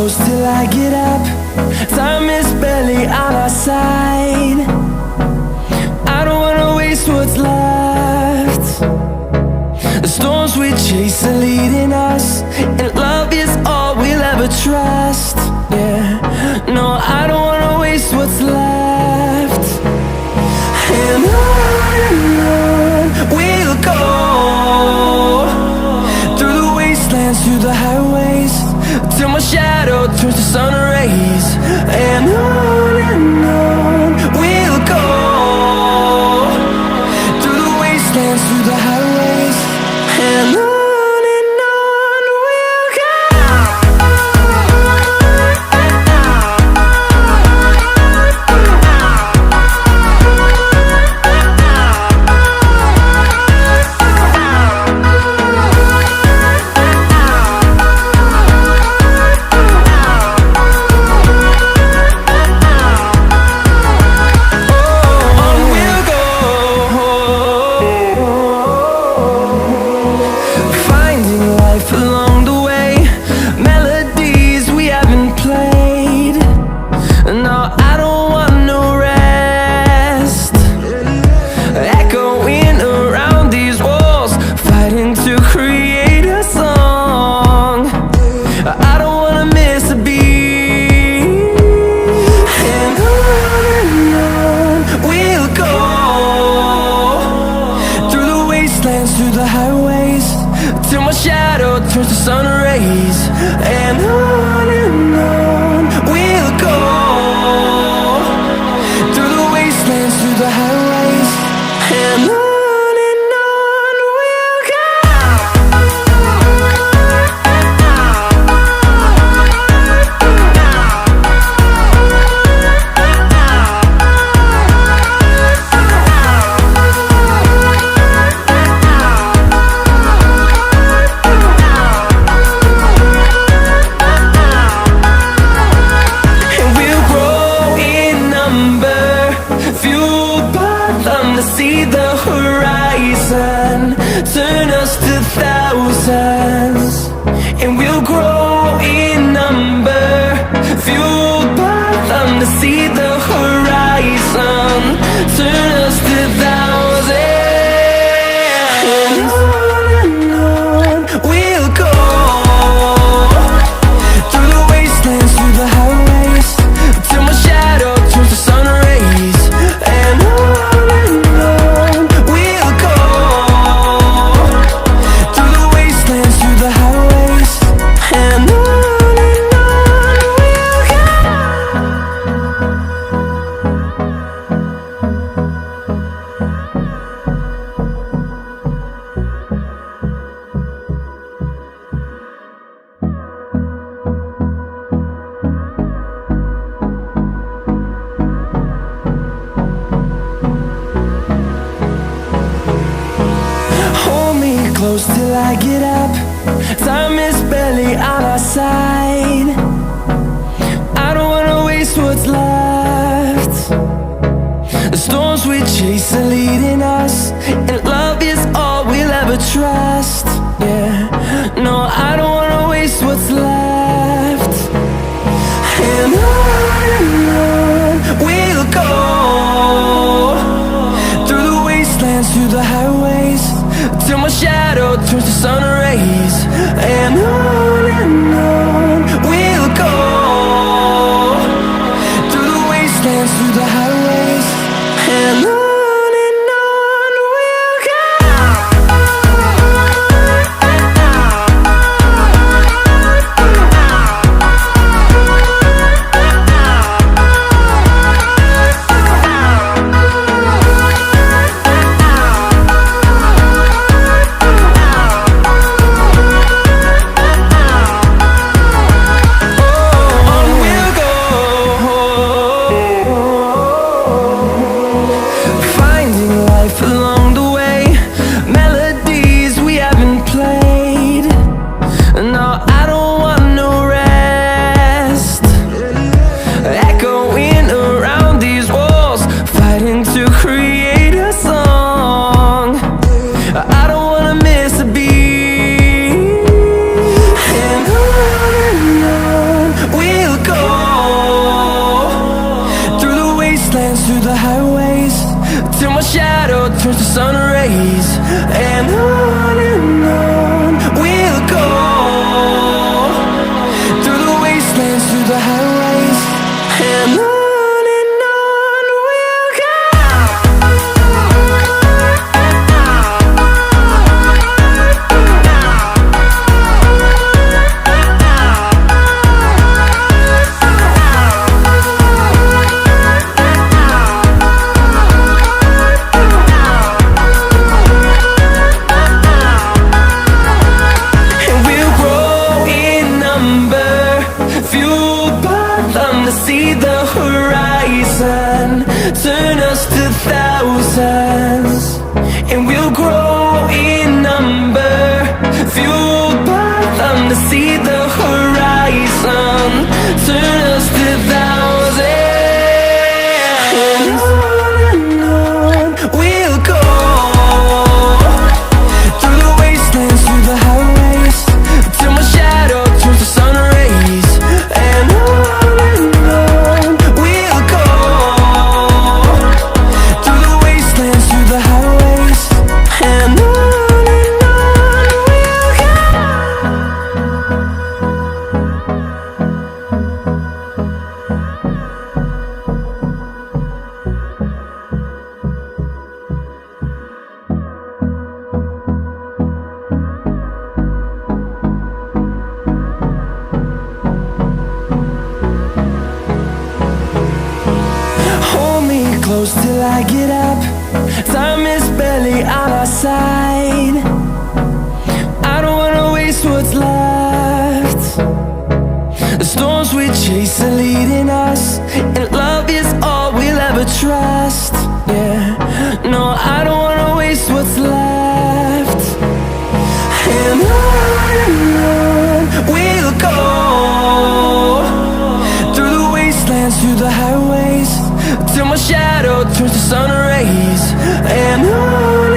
close till I get up. Time is barely on our side. I don't wanna waste what's left. The storms we chase are leading us, and love is all we'll ever trust. Yeah, no, I don't wanna waste what's left. And on we'll go, through the wastelands, through the highways, till my shadow turns to sun rays. And on we'll go, through the wastelands, through the highways, and on we'll go. Through the highways, till my shadow turns to sun rays. And on we'll go, through the wastelands, through the highways, and on we'll go. See the horizon turn us to thousands, and we'll grow in number, fueled by them. To see the horizon turn us to thousands, and on we'll go, through the wastelands, through the highways, till my shadow turns to sun rays. And close till I get up. Time is barely on our side. I don't wanna waste what's left. The storms we chase are leading us, and love is all we'll ever trust. Yeah, no, I don't wanna waste what's left. And on we'll go, through the wastelands, through the highways, till my shadow turns to sun rays. And on we'll go, through the wastelands, through the highways, and on we'll go. my shadow turns to sun rays. And on we'll go, through the wastelands, through the highways. And on we'll go. See the horizon turn us to thousands, and we'll grow in number, fueled by them to see the horizon turn us to thousands. And on we'll go, through the wastelands, through the highways, till my shadow turns to sun rays. And close till I get up. Time is barely on our side. I don't wanna waste what's left. The storms we chase are leading us, and love is all we'll ever trust. Yeah, no, I don't wanna waste what's left. And on we'll go, through the wastelands, through the highways, till my shadow turns to sun rays. And on